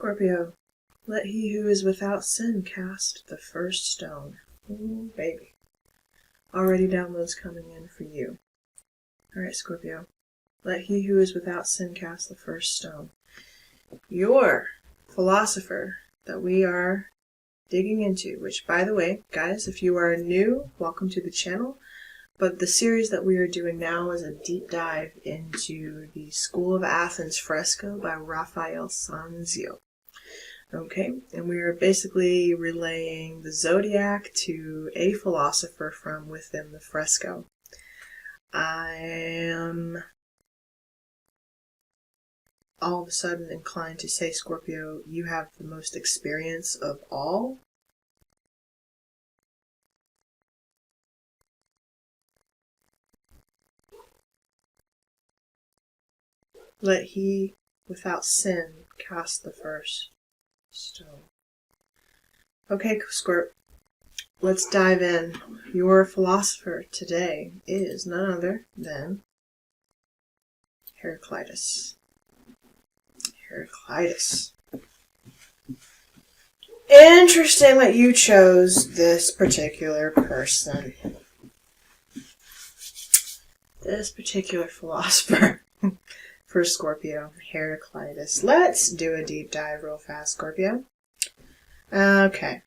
Scorpio, let he who is without sin cast the first stone. Ooh, baby. Already downloads coming in for you. Alright, Scorpio. Let he who is without sin cast the first stone. Your philosopher that we are digging into, which, by the way, guys, if you are new, welcome to the channel. But the series that we are doing now is a deep dive into the School of Athens fresco by Raphael Sanzio. Okay, and we are basically relaying the zodiac to a philosopher from within the fresco. I am all of a sudden inclined to say, Scorpio, you have the most experience of all. Let he without sin cast the first stone. Okay, Scorp, let's dive in. Your philosopher today is none other than Heraclitus. Heraclitus. Interesting that you chose this particular person. This particular philosopher for Scorpio, Heraclitus. Let's do a deep dive real fast, Scorpio. Okay.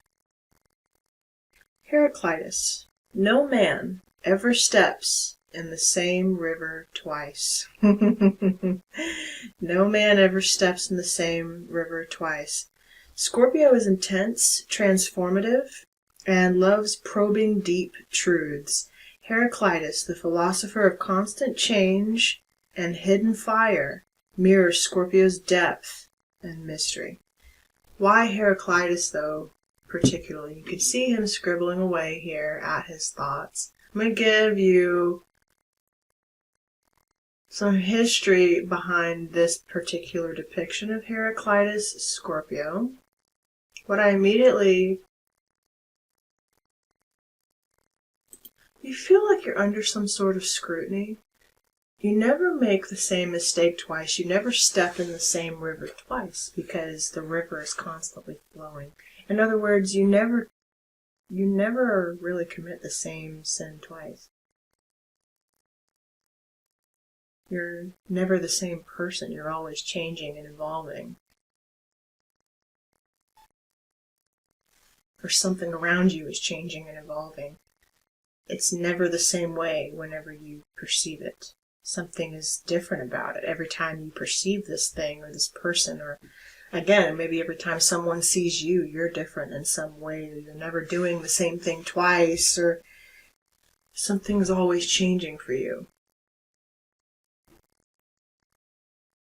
Heraclitus. No man ever steps in the same river twice. No man ever steps in the same river twice. Scorpio is intense, transformative, and loves probing deep truths. Heraclitus, the philosopher of constant change and hidden fire, mirrors Scorpio's depth and mystery. Why Heraclitus, though, particularly? You can see him scribbling away here at his thoughts. I'm going to give you some history behind this particular depiction of Heraclitus, Scorpio. What I immediately... You feel like you're under some sort of scrutiny. You never make the same mistake twice. You never step in the same river twice because the river is constantly flowing. In other words, you never really commit the same sin twice. You're never the same person. You're always changing and evolving. Or something around you is changing and evolving. It's never the same way whenever you perceive it. Something is different about it every time you perceive this thing or this person, or again, maybe every time someone sees you, you're different in some way. You're never doing the same thing twice, or something's always changing for you.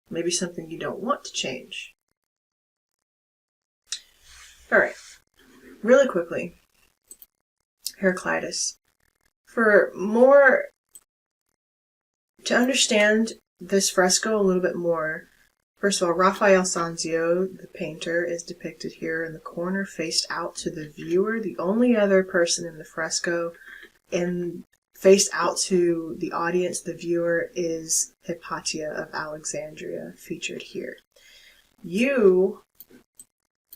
Maybe something you don't want to change. Alright, really quickly, Heraclitus. To understand this fresco a little bit more, first of all, Raphael Sanzio, the painter, is depicted here in the corner, faced out to the viewer. The only other person in the fresco faced out to the audience, the viewer, is Hypatia of Alexandria, featured here. You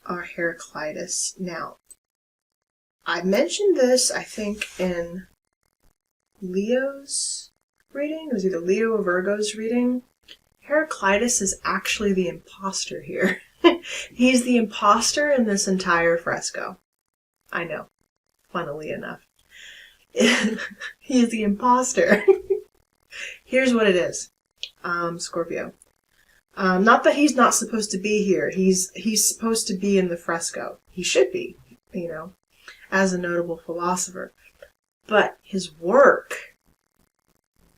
are Heraclitus. Now, I mentioned this, I think, in Leo's reading. It was either Leo or Virgo's reading. Heraclitus is actually the imposter here. He's the imposter in this entire fresco. I know, funnily enough. He is the imposter. Here's what it is, Scorpio. Not that he's not supposed to be here. He's supposed to be in the fresco. He should be, as a notable philosopher. But his work,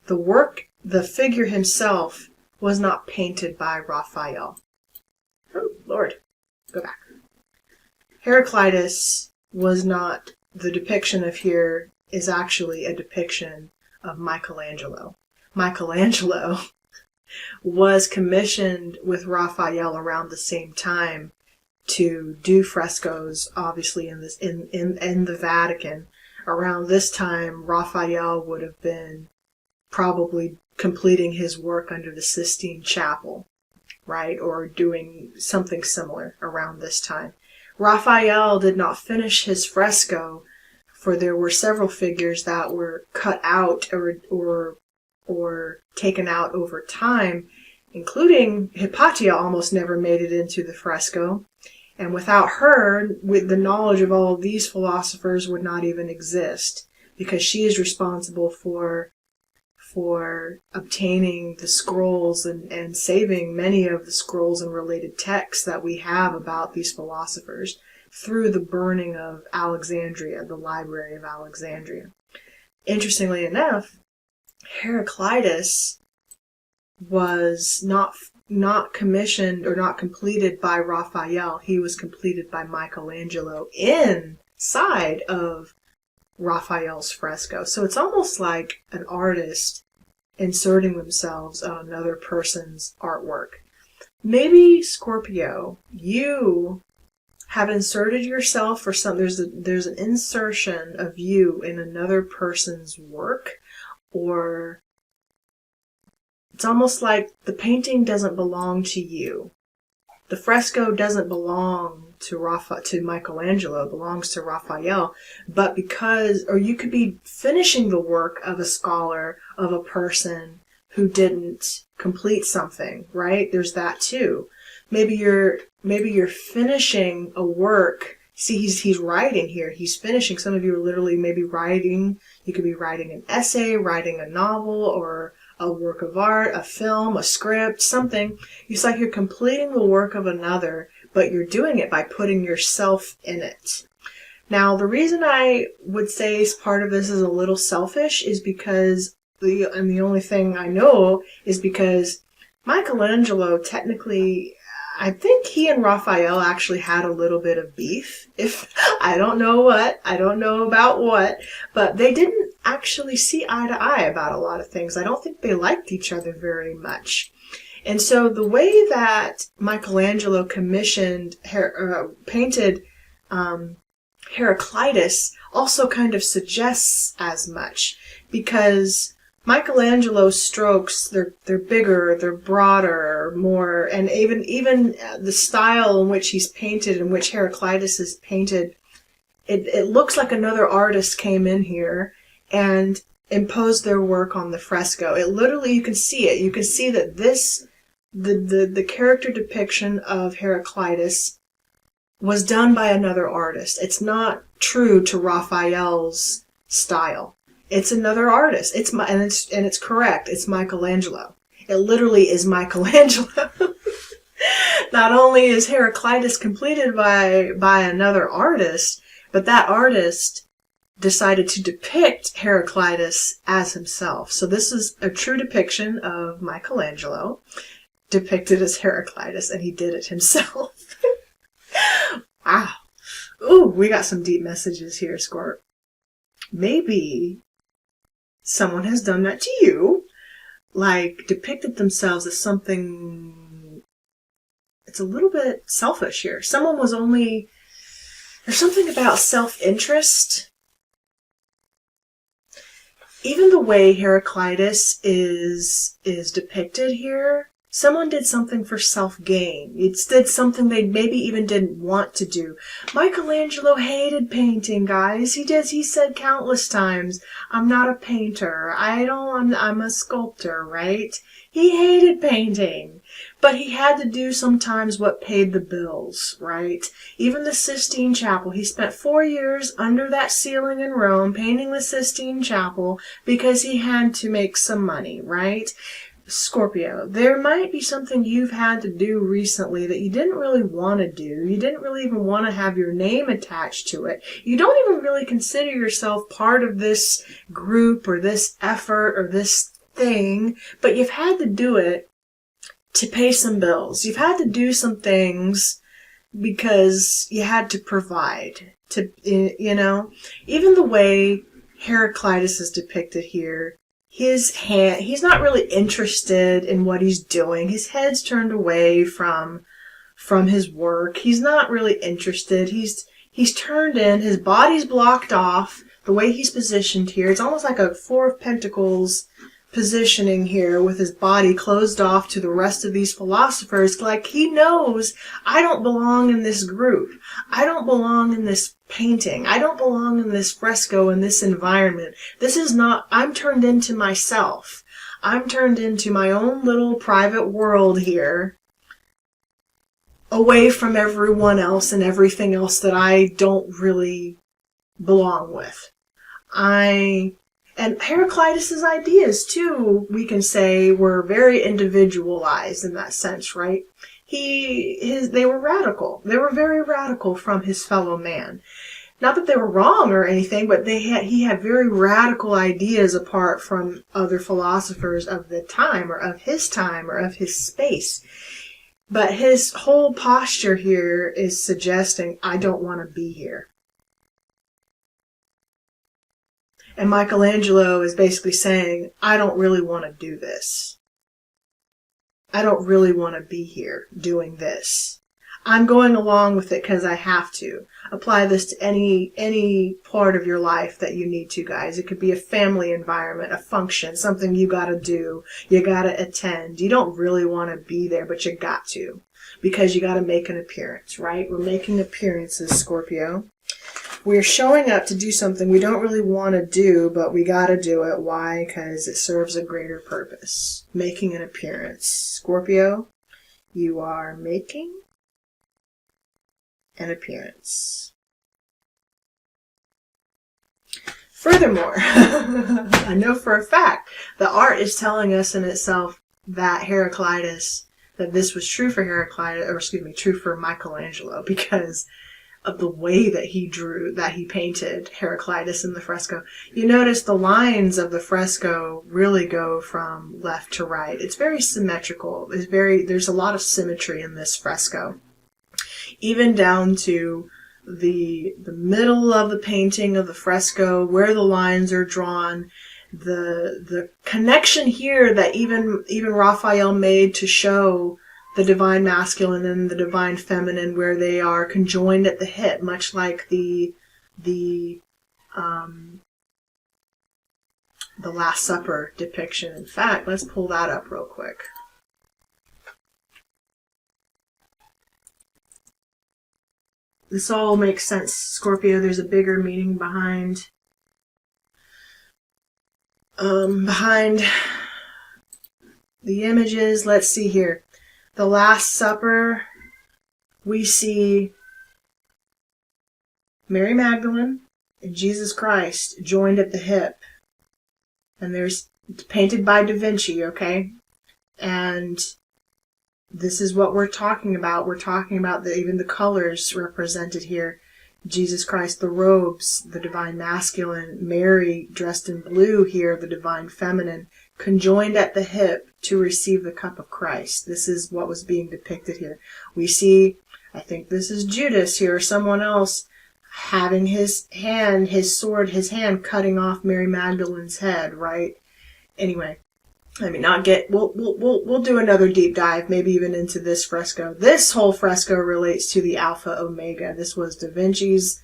the figure himself, was not painted by Raphael. Oh, Lord. Go back. Heraclitus was not, the depiction of here is actually a depiction of Michelangelo. Michelangelo was commissioned with Raphael around the same time to do frescoes, obviously in the Vatican. Around this time, Raphael would have been probably completing his work under the Sistine Chapel. right? Or doing something similar around this time. Raphael did not finish his fresco, for there were several figures that were cut out or taken out over time, including Hypatia almost never made it into the fresco. And without her, with the knowledge of all of these philosophers would not even exist, because she is responsible for obtaining the scrolls and saving many of the scrolls and related texts that we have about these philosophers through the burning of Alexandria, the Library of Alexandria. Interestingly enough, Heraclitus was not commissioned or not completed by Raphael. He was completed by Michelangelo inside of Raphael's fresco. So it's almost like an artist inserting themselves on another person's artwork. Maybe, Scorpio, you have inserted yourself or something. There's an insertion of you in another person's work, or it's almost like the painting doesn't belong to you. The fresco doesn't belong to Michelangelo, it belongs to Raphael, but or you could be finishing the work of a scholar, of a person who didn't complete something, right? There's that too. Maybe you're finishing a work. See, he's writing here. He's finishing. Some of you are literally maybe writing. You could be writing an essay, writing a novel, or a work of art, a film, a script, something. It's like you're completing the work of another, but you're doing it by putting yourself in it. Now, the reason I would say part of this is a little selfish is because, and the only thing I know is because Michelangelo technically, I think he and Raphael actually had a little bit of beef. I don't know about what, but they didn't actually see eye to eye about a lot of things. I don't think they liked each other very much. And so the way that Michelangelo painted Heraclitus also kind of suggests as much, because Michelangelo's strokes, they're bigger, they're broader, more, and even the style in which he's painted, in which Heraclitus is painted, it looks like another artist came in here and imposed their work on the fresco. It literally, you can see it. You can see that the character depiction of Heraclitus was done by another artist. It's not true to Raphael's style. It's another artist. And it's correct. It's Michelangelo. It literally is Michelangelo. Not only is Heraclitus completed by another artist, but that artist decided to depict Heraclitus as himself. So this is a true depiction of Michelangelo, depicted as Heraclitus, and he did it himself. Wow. Ooh, we got some deep messages here, Scorp. Maybe someone has done that to you, like depicted themselves as something. It's a little bit selfish here. There's something about self-interest. Even the way Heraclitus is depicted here, someone did something for self-gain. It did something they maybe even didn't want to do. Michelangelo hated painting, guys. He said countless times, I'm not a painter. I'm a sculptor, right? He hated painting. But he had to do sometimes what paid the bills, right? Even the Sistine Chapel. He spent 4 years under that ceiling in Rome painting the Sistine Chapel because he had to make some money, right? Scorpio, there might be something you've had to do recently that you didn't really want to do. You didn't really even want to have your name attached to it. You don't even really consider yourself part of this group or this effort or this thing, but you've had to do it to pay some bills. You've had to do some things because you had to provide. Even the way Heraclitus is depicted here, he's not really interested in what he's doing. His head's turned away from his work. He's not really interested. He's turned in, his body's blocked off, the way he's positioned here. It's almost like a Four of Pentacles positioning here with his body closed off to the rest of these philosophers. Like, he knows, I don't belong in this group. I don't belong in this painting. I don't belong in this fresco, in this environment. This is not, I'm turned into myself. I'm turned into my own little private world here, away from everyone else and everything else that I don't really belong with. And Heraclitus's ideas, too, we can say, were very individualized in that sense, right? They were radical. They were very radical from his fellow man. Not that they were wrong or anything, but he had very radical ideas apart from other philosophers of the time, or of his space. But his whole posture here is suggesting, I don't want to be here. And Michelangelo is basically saying, I don't really want to do this. I don't really want to be here doing this. I'm going along with it because I have to. Apply this to any part of your life that you need to, guys. It could be a family environment, a function, something you got to do, you got to attend. You don't really want to be there, but you got to, because you got to make an appearance, right? We're making appearances, Scorpio. We're showing up to do something we don't really want to do, but we got to do it. Why? Because it serves a greater purpose. Making an appearance. Scorpio, you are making an appearance. Furthermore, I know for a fact the art is telling us in itself that that this was true for true for Michelangelo, because of the way that he painted Heraclitus in the fresco. You notice the lines of the fresco really go from left to right. It's very symmetrical. There's a lot of symmetry in this fresco. Even down to the middle of the painting of the fresco, where the lines are drawn, the connection here that even Raphael made to show the divine masculine and the divine feminine, where they are conjoined at the hip, much like the Last Supper depiction. In fact, let's pull that up real quick. This all makes sense, Scorpio. There's a bigger meaning behind the images. Let's see here. The Last Supper, we see Mary Magdalene and Jesus Christ joined at the hip. And there's painted by Da Vinci, okay? And this is what we're talking about. We're talking about even the colors represented here. Jesus Christ, the robes, the divine masculine. Mary, dressed in blue here, the divine feminine, conjoined at the hip to receive the cup of Christ. This is what was being depicted here. We see, I think this is Judas here, or someone else, having his hand cutting off Mary Magdalene's head, right? Anyway, let me not get, we'll do another deep dive, maybe even into this fresco. This whole fresco relates to the Alpha Omega. This was Da Vinci's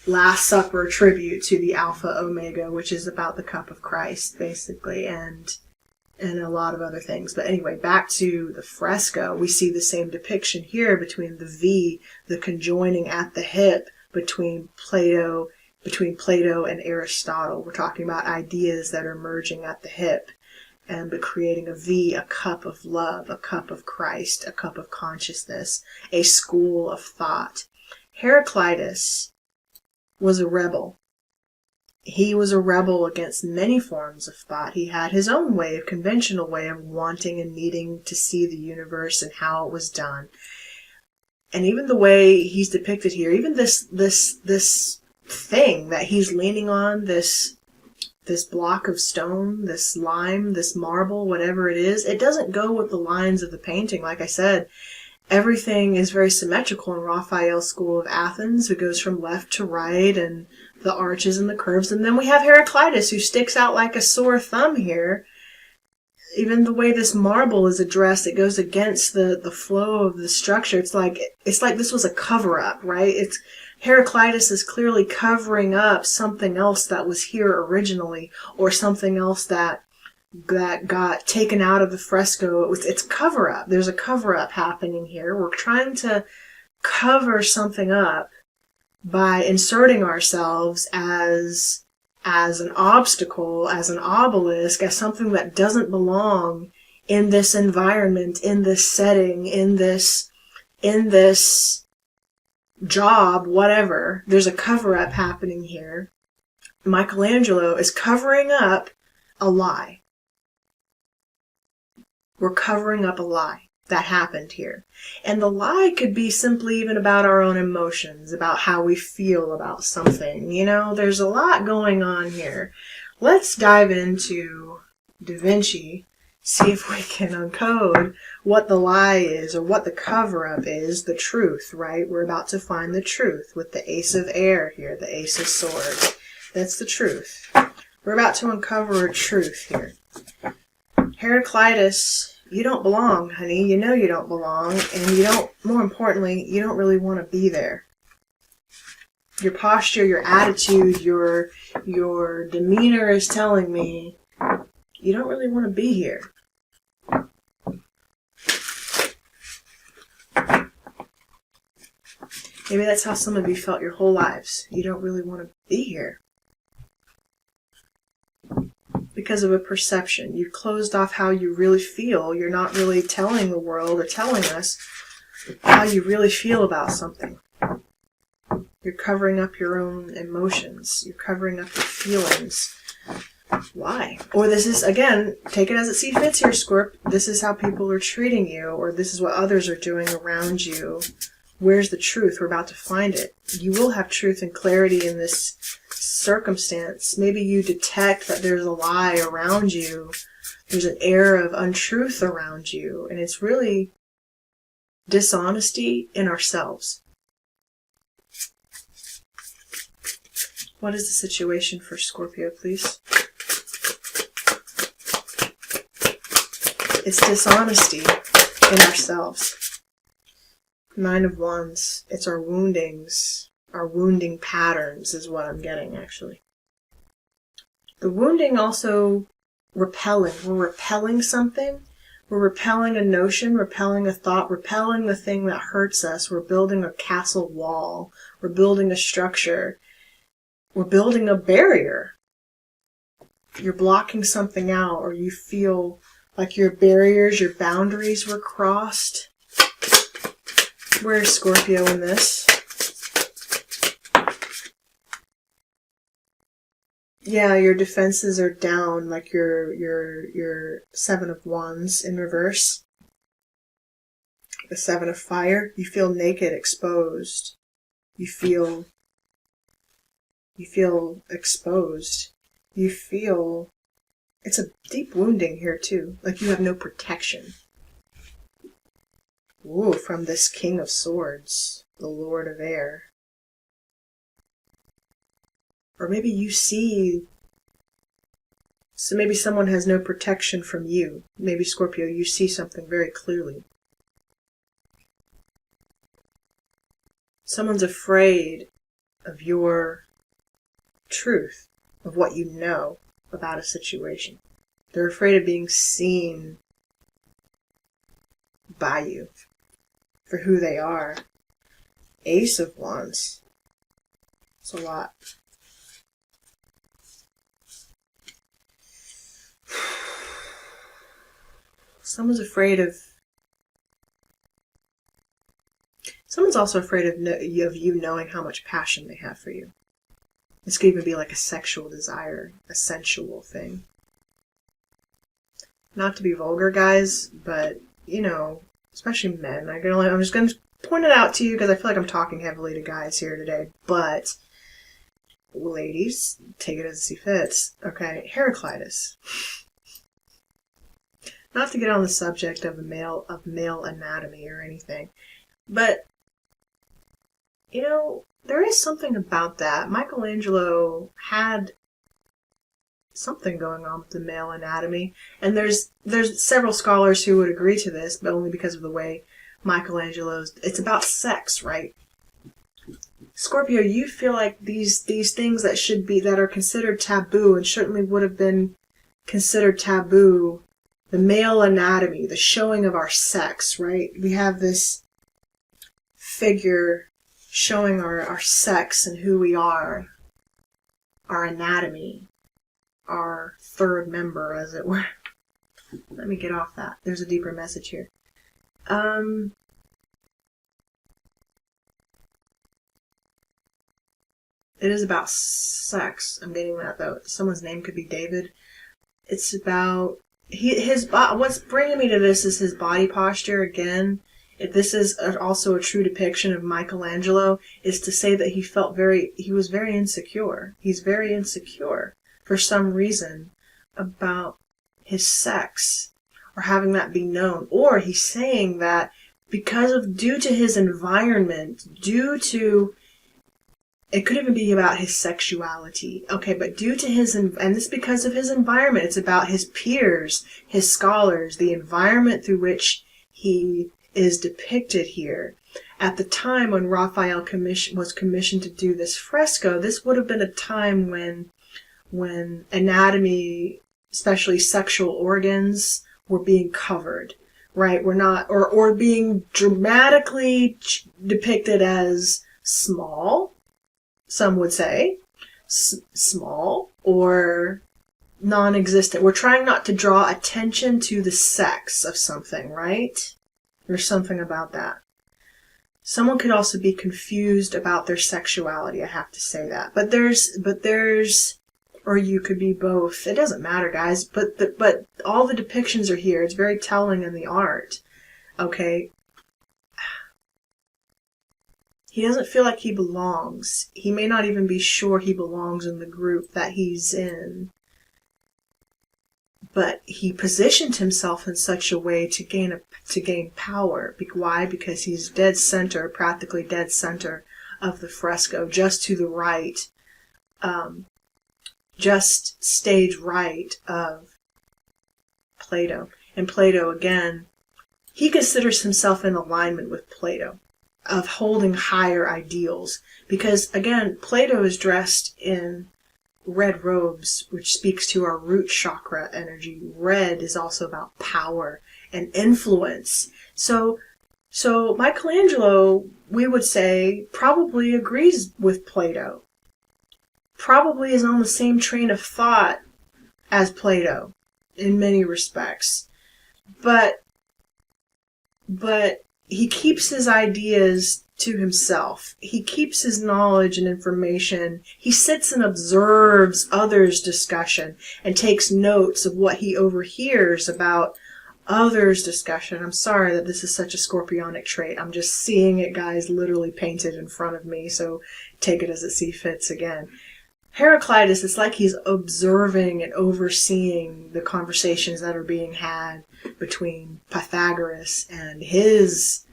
Last Supper tribute to the Alpha Omega, which is about the cup of Christ, basically, and a lot of other things. But anyway, back to the fresco, we see the same depiction here between the V, the conjoining at the hip between Plato and Aristotle. We're talking about ideas that are merging at the hip, but creating a V, a cup of love, a cup of Christ, a cup of consciousness, a school of thought. Heraclitus was a rebel. He was a rebel against many forms of thought. He had his own way, a conventional way of wanting and needing to see the universe and how it was done. And even the way he's depicted here, even this thing that he's leaning on, this block of stone, this lime, this marble, whatever it is, it doesn't go with the lines of the painting. Like I said, everything is very symmetrical in Raphael's school of Athens. It goes from left to right, and the arches and the curves. And then we have Heraclitus, who sticks out like a sore thumb here. Even the way this marble is addressed, it goes against the flow of the structure. It's like this was a cover-up, right? Heraclitus is clearly covering up something else that was here originally, or something else that that got taken out of the fresco. It's cover-up. There's a cover-up happening here. We're trying to cover something up by inserting ourselves as an obstacle, as an obelisk, as something that doesn't belong in this environment, in this setting, in this job, whatever. There's a cover-up happening here. Michelangelo is covering up a lie. We're covering up a lie that happened here. And the lie could be simply even about our own emotions, about how we feel about something. You know, there's a lot going on here. Let's dive into Da Vinci, see if we can uncode what the lie is, or what the cover-up is, the truth, right? We're about to find the truth with the Ace of Air here, the Ace of Swords. That's the truth. We're about to uncover a truth here. Heraclitus, you don't belong, honey. You know you don't belong, and you don't, more importantly, you don't really want to be there. Your posture, your attitude, your demeanor is telling me you don't really want to be here. Maybe that's how some of you felt your whole lives. You don't really want to be here. Because of a perception. You closed off how you really feel. You're not really telling the world or telling us how you really feel about something. You're covering up your own emotions. You're covering up your feelings. Why? Or this is, again, take it as it see fits here, Scorp. This is how people are treating you, or this is what others are doing around you. Where's the truth? We're about to find it. You will have truth and clarity in this circumstance. Maybe you detect that there's a lie around you. There's an air of untruth around you. And it's really dishonesty in ourselves. What is the situation for Scorpio, please? It's dishonesty in ourselves. Nine of Wands. It's our woundings. Our wounding patterns is what I'm getting, actually. The wounding also repelling. We're repelling something. We're repelling a notion, repelling a thought, repelling the thing that hurts us. We're building a castle wall. We're building a structure. We're building a barrier. You're blocking something out, or you feel like your barriers, your boundaries were crossed. Where's Scorpio in this? Yeah, your defenses are down, like your Seven of Wands in reverse. The Seven of Fire. You feel naked, exposed. You feel exposed. You feel, it's a deep wounding here too. Like you have no protection. Ooh, from this King of Swords, the Lord of Air. Or maybe you see, so maybe someone has no protection from you. Maybe Scorpio, you see something very clearly. Someone's afraid of your truth, of what you know about a situation. They're afraid of being seen by you for who they are. Ace of Wands. It's a lot. Someone's also afraid of you knowing how much passion they have for you. This could even be like a sexual desire, a sensual thing. Not to be vulgar, guys, but, you know, especially men. I'm just going to point it out to you because I feel like I'm talking heavily to guys here today. But, ladies, take it as it see fits. Okay, Heraclitus. Not to get on the subject of male anatomy or anything, but, you know, there is something about that. Michelangelo had something going on with the male anatomy, and there's several scholars who would agree to this, but only because of the way Michelangelo's, it's about sex, right? Scorpio, you feel like these things that are considered taboo and certainly would have been considered taboo the male anatomy, the showing of our sex, right? We have this figure showing our sex and who we are, our anatomy, our third member, as it were. Let me get off that. There's a deeper message here. It is about sex. I'm getting that, though. Someone's name could be David. It's about what's bringing me to this is his body posture. Again, if this is also a true depiction of Michelangelo, is to say that he was very insecure. He's very insecure for some reason about his sex, or having that be known. Or he's saying that due to his environment, it could even be about his sexuality. Okay, but due to and this because of his environment, it's about his peers, his scholars, the environment through which he is depicted here. At the time when Raphael was commissioned to do this fresco, this would have been a time when anatomy, especially sexual organs, were being covered, right? We're not, or being dramatically depicted as small, some would say, small, or non-existent. We're trying not to draw attention to the sex of something, right? There's something about that. Someone could also be confused about their sexuality, I have to say that. But there's, or you could be both. It doesn't matter, guys. But all the depictions are here. It's very telling in the art. Okay? He doesn't feel like he belongs. He may not even be sure he belongs in the group that he's in. But he positioned himself in such a way to gain power. Why? Because he's dead center, practically dead center of the fresco, just to the right, just stage right of Plato. And Plato, again, he considers himself in alignment with Plato, of holding higher ideals. Because, again, Plato is dressed in red robes, which speaks to our root chakra energy. Red is also about power and influence. So Michelangelo, we would say, probably agrees with Plato. Probably is on the same train of thought as Plato in many respects. But he keeps his ideas to himself. He keeps his knowledge and information. He sits and observes others' discussion and takes notes of what he overhears about others' discussion. I'm sorry that this is such a scorpionic trait. I'm just seeing it, guys, literally painted in front of me, so take it as it see fits again. Heraclitus, it's like he's observing and overseeing the conversations that are being had between Pythagoras and his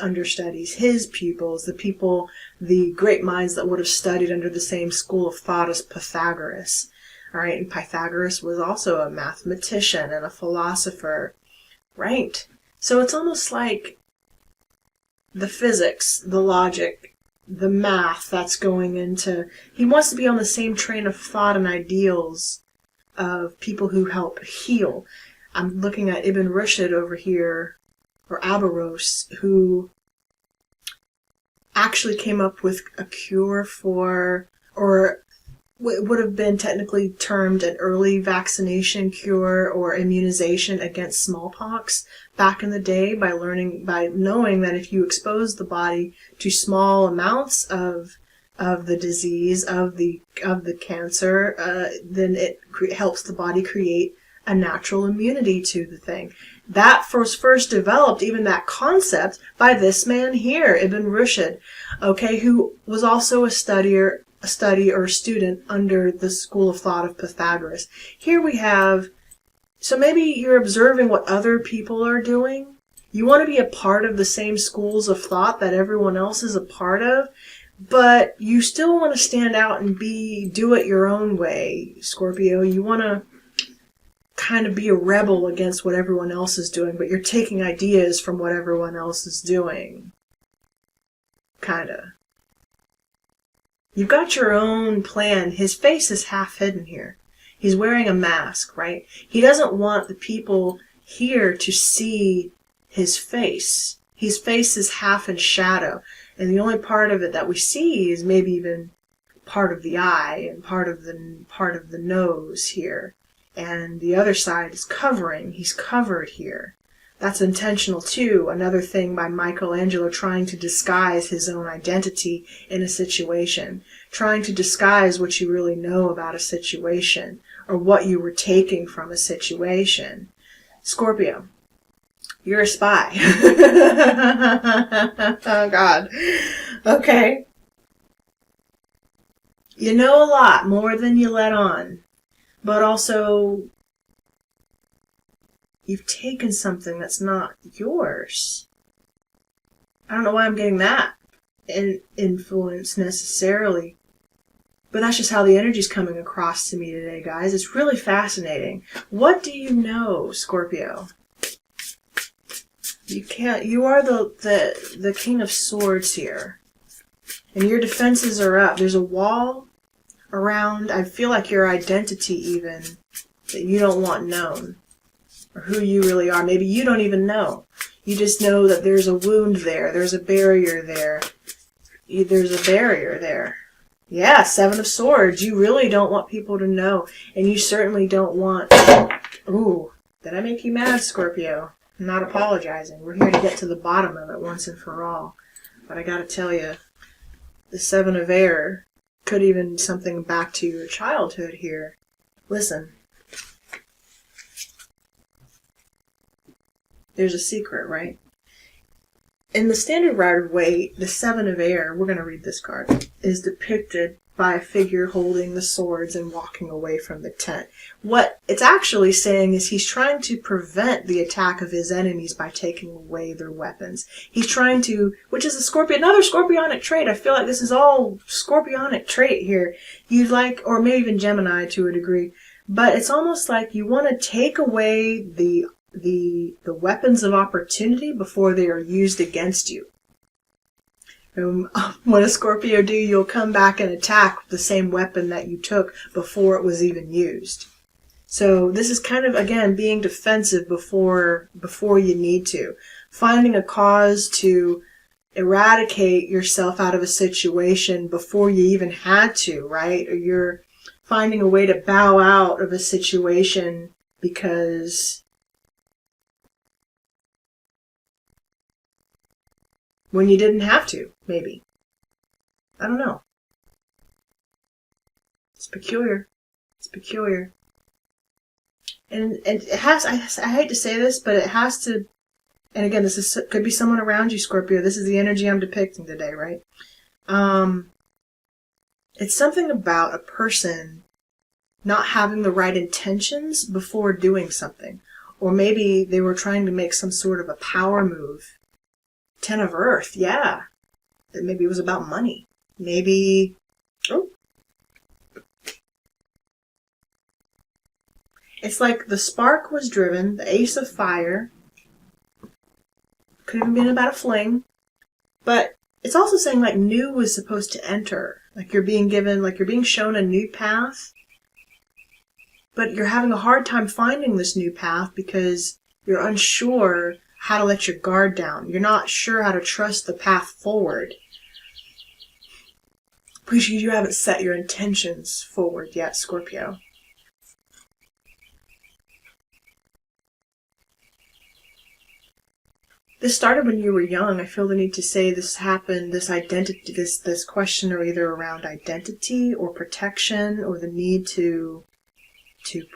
understudies, his pupils, the great minds that would have studied under the same school of thought as Pythagoras. All right, and Pythagoras was also a mathematician and a philosopher, right? So it's almost like the physics, the logic, the math that's going into... He wants to be on the same train of thought and ideals of people who help heal. I'm looking at Ibn Rushd over here, or Averroes, who actually came up with a cure for, or it would have been technically termed an early vaccination cure or immunization against smallpox back in the day by knowing that if you expose the body to small amounts of the disease, of the cancer, then it helps the body create a natural immunity to the thing. That was first developed, even that concept, by this man here, Ibn Rushd, okay, who was also a student under the school of thought of Pythagoras. Here we have, so maybe you're observing what other people are doing. You want to be a part of the same schools of thought that everyone else is a part of, but you still want to stand out and do it your own way, Scorpio. You want to kind of be a rebel against what everyone else is doing, but you're taking ideas from what everyone else is doing. Kinda. You've got your own plan. His face is half hidden here. He's wearing a mask, right? He doesn't want the people here to see his face. His face is half in shadow, and the only part of it that we see is maybe even part of the eye and part of the nose here, and the other side is covering. He's covered here. That's intentional too. Another thing by Michelangelo, trying to disguise his own identity in a situation, trying to disguise what you really know about a situation or what you were taking from a situation. Scorpio, you're a spy. Oh God. Okay. You know a lot more than you let on, but also you've taken something that's not yours. I don't know why I'm getting that influence necessarily, but that's just how the energy's coming across to me today, guys. It's really fascinating. What do you know, Scorpio? You are the King of Swords here, and your defenses are up. There's a wall around, I feel like your identity even, that you don't want known, or who you really are. Maybe you don't even know. You just know that there's a wound there, there's a barrier there, there's a barrier there. Yeah, Seven of Swords. You really don't want people to know, and you certainly don't want... Ooh, did I make you mad, Scorpio? I'm not apologizing. We're here to get to the bottom of it once and for all. But I gotta tell you, the Seven of Air could even something back to your childhood here. Listen. There's a secret, right? In the standard Rider-Waite, the Seven of Air, we're going to read this card, is depicted by a figure holding the swords and walking away from the tent. What it's actually saying is he's trying to prevent the attack of his enemies by taking away their weapons. He's trying to, which is another scorpionic trait. I feel like this is all scorpionic trait here. You'd like, or maybe even Gemini to a degree, but it's almost like you want to take away the weapons of opportunity before they are used against you. When a Scorpio do, you'll come back and attack the same weapon that you took before it was even used. So this is kind of, again, being defensive before you need to. Finding a cause to eradicate yourself out of a situation before you even had to, right? Or you're finding a way to bow out of a situation because when you didn't have to, maybe. I don't know. It's peculiar. It's peculiar. And it has, I hate to say this, but it has to, and again, could be someone around you, Scorpio. This is the energy I'm depicting today, right? It's something about a person not having the right intentions before doing something. Or maybe they were trying to make some sort of a power move. Ten of Earth, yeah. Maybe it was about money. Maybe... Oh. It's like the spark was driven, the Ace of Fire. Could have been about a fling. But it's also saying like new was supposed to enter. Like you're being given, like you're being shown a new path. But you're having a hard time finding this new path because you're unsure how to let your guard down. You're not sure how to trust the path forward. Because you haven't set your intentions forward yet, Scorpio. This started when you were young. I feel the need to say this happened, this identity, this question are either around identity or protection or the need to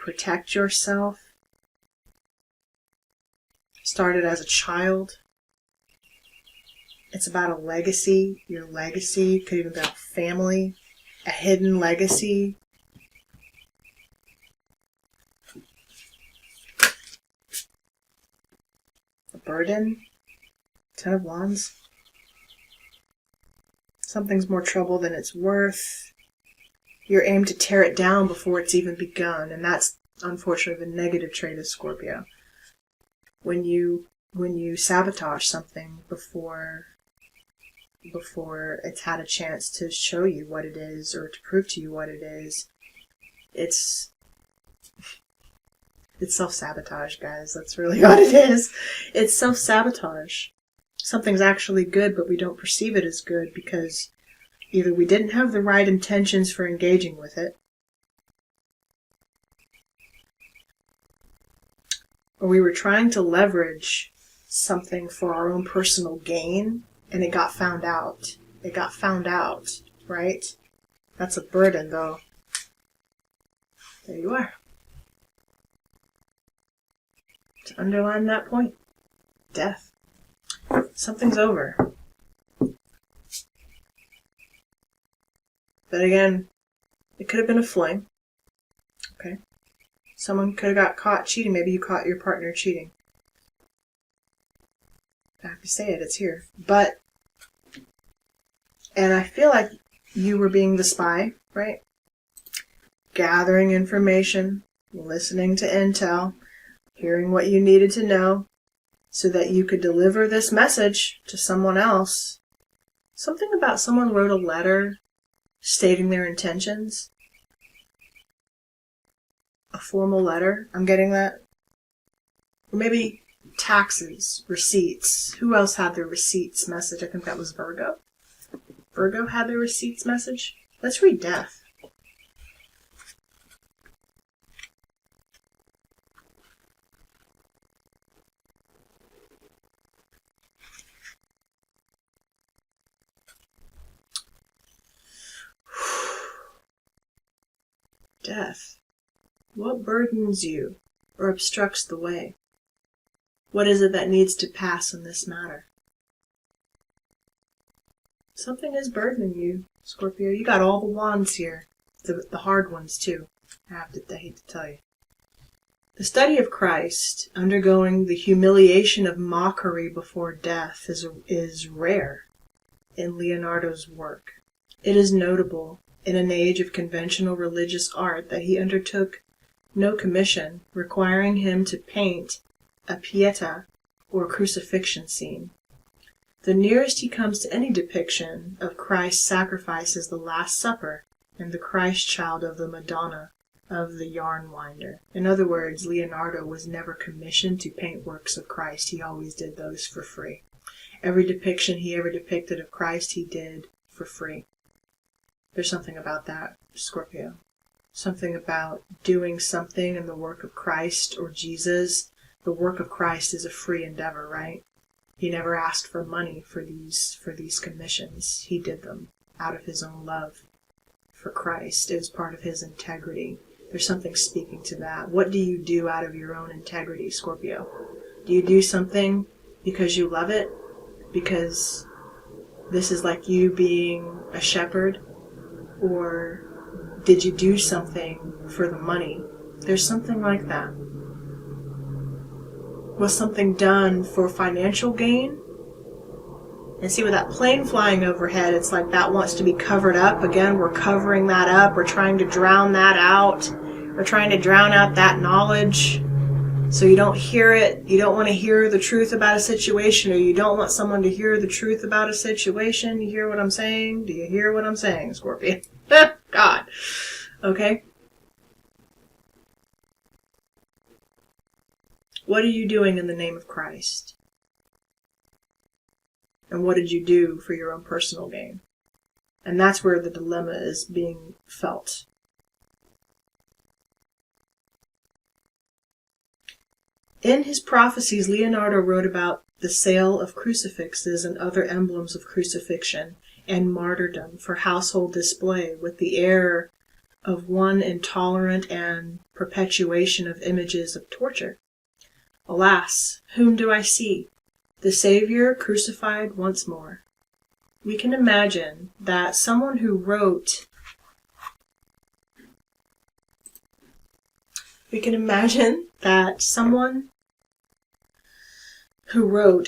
protect yourself. Started as a child. It's about a legacy. Your legacy could even be about family. A hidden legacy. A burden. Ten of Wands. Something's more trouble than it's worth. You're aimed to tear it down before it's even begun. And that's, unfortunately, the negative trait of Scorpio. When you sabotage something before it's had a chance to show you what it is or to prove to you what it is, it's It's self-sabotage, guys. That's really what it is. It's self-sabotage. Something's actually good, but we don't perceive it as good because either we didn't have the right intentions for engaging with it, or we were trying to leverage something for our own personal gain, and it got found out. It got found out, right? That's a burden, though. There you are. To underline that point, death. Something's over. But again, it could have been a fling. Okay? Someone could have got caught cheating. Maybe you caught your partner cheating. I have to say it, it's here. But, and I feel like you were being the spy, right? Gathering information, listening to intel, hearing what you needed to know, so that you could deliver this message to someone else. Something about someone wrote a letter stating their intentions. A formal letter. I'm getting that. Or maybe taxes, receipts. Who else had their receipts message? I think that was Virgo. Virgo had their receipts message. Let's read death. Death. What burdens you or obstructs the way? What is it that needs to pass in this matter? Something is burdening you, Scorpio. You got all the wands here. The hard ones, too. I hate to tell you. The study of Christ, undergoing the humiliation of mockery before death, is rare in Leonardo's work. It is notable in an age of conventional religious art that he undertook no commission requiring him to paint a Pietà or crucifixion scene. The nearest he comes to any depiction of Christ's sacrifice is the Last Supper and the Christ child of the Madonna of the Yarn Winder. In other words, Leonardo was never commissioned to paint works of Christ. He always did those for free. Every depiction he ever depicted of Christ, he did for free. There's something about that, Scorpio. Something about doing something in the work of Christ or Jesus. The work of Christ is a free endeavor, right? He never asked for money for these commissions. He did them out of his own love for Christ. It was part of his integrity. There's something speaking to that. What do you do out of your own integrity, Scorpio? Do you do something because you love it? Because this is like you being a shepherd? Or did you do something for the money? There's something like that. Was something done for financial gain? And see, with that plane flying overhead, it's like that wants to be covered up. Again, we're covering that up. We're trying to drown that out. We're trying to drown out that knowledge so you don't hear it. You don't want to hear the truth about a situation, or you don't want someone to hear the truth about a situation. You hear what I'm saying? Do you hear what I'm saying, Scorpio? God. Okay? What are you doing in the name of Christ? And what did you do for your own personal gain? And that's where the dilemma is being felt. In his prophecies, Leonardo wrote about the sale of crucifixes and other emblems of crucifixion and martyrdom for household display, with the air of one intolerant and perpetuation of images of torture. Alas, whom do I see? The Savior crucified once more. We can imagine that someone who wrote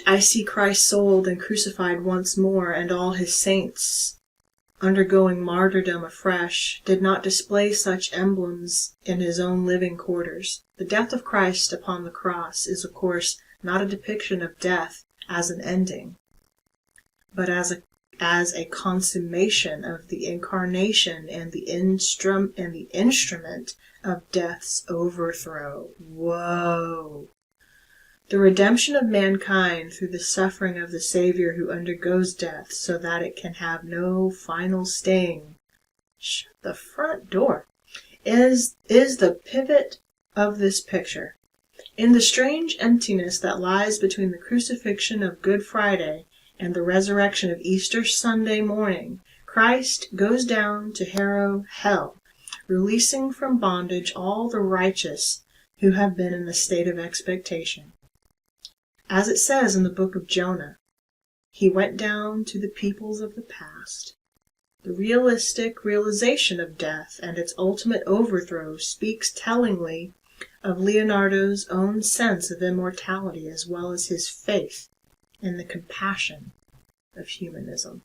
I see Christ sold and crucified once more, and all his saints undergoing martyrdom afresh, did not display such emblems in his own living quarters. The death of Christ upon the cross is, of course, not a depiction of death as an ending, but as as a consummation of the incarnation and the instrument of death's overthrow. Whoa! The redemption of mankind through the suffering of the Savior who undergoes death so that it can have no final sting. Shut the front door. Is the pivot of this picture. In the strange emptiness that lies between the crucifixion of Good Friday and the resurrection of Easter Sunday morning, Christ goes down to harrow hell, releasing from bondage all the righteous who have been in a state of expectation. As it says in the book of Jonah, he went down to the peoples of the past. The realistic realization of death and its ultimate overthrow speaks tellingly of Leonardo's own sense of immortality as well as his faith in the compassion of humanism.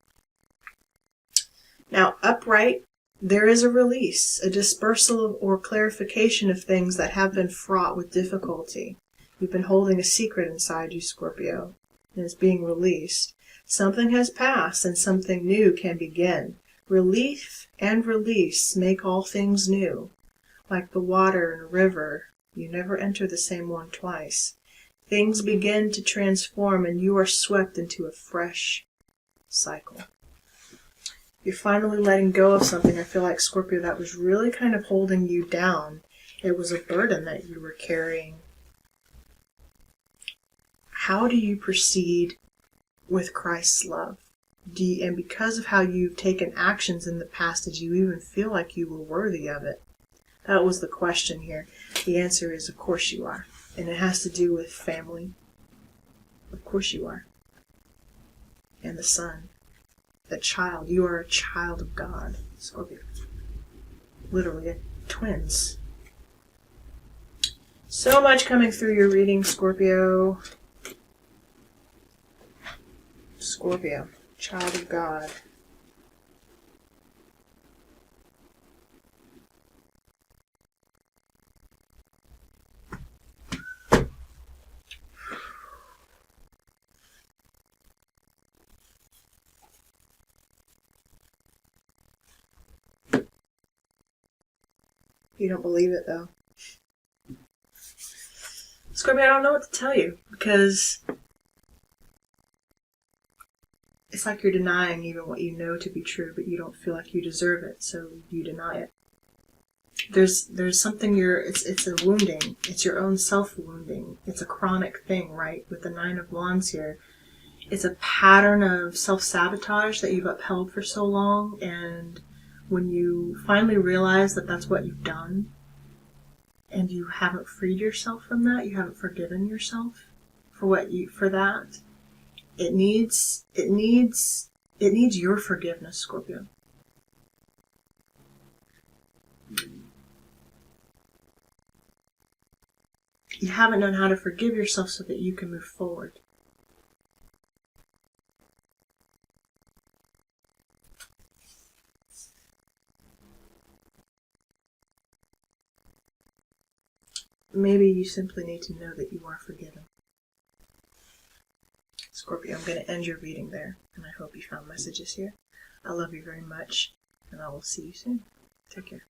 Now, upright, there is a release, a dispersal or clarification of things that have been fraught with difficulty. You've been holding a secret inside you, Scorpio, and it's being released. Something has passed and something new can begin. Relief and release make all things new. Like the water in a river, you never enter the same one twice. Things begin to transform and you are swept into a fresh cycle. You're finally letting go of something, I feel like, Scorpio, that was really kind of holding you down. It was a burden that you were carrying. How do you proceed with Christ's love? And because of how you've taken actions in the past, did you even feel like you were worthy of it? That was the question here. The answer is, of course you are. And it has to do with family. Of course you are. And the son. The child. You are a child of God, Scorpio. Literally, twins. So much coming through your reading, Scorpio. Scorpio, child of God. You don't believe it, though. Scorpio, I don't know what to tell you, because it's like you're denying even what you know to be true, but you don't feel like you deserve it, so you deny it. There's something it's a wounding. It's your own self-wounding. It's a chronic thing, right? With the Nine of Wands here. It's a pattern of self-sabotage that you've upheld for so long, and when you finally realize that that's what you've done, and you haven't freed yourself from that, you haven't forgiven yourself for that, it needs your forgiveness, Scorpio. You haven't known how to forgive yourself so that you can move forward. Maybe you simply need to know that you are forgiven. Scorpio, I'm going to end your reading there, and I hope you found messages here. I love you very much, and I will see you soon. Take care.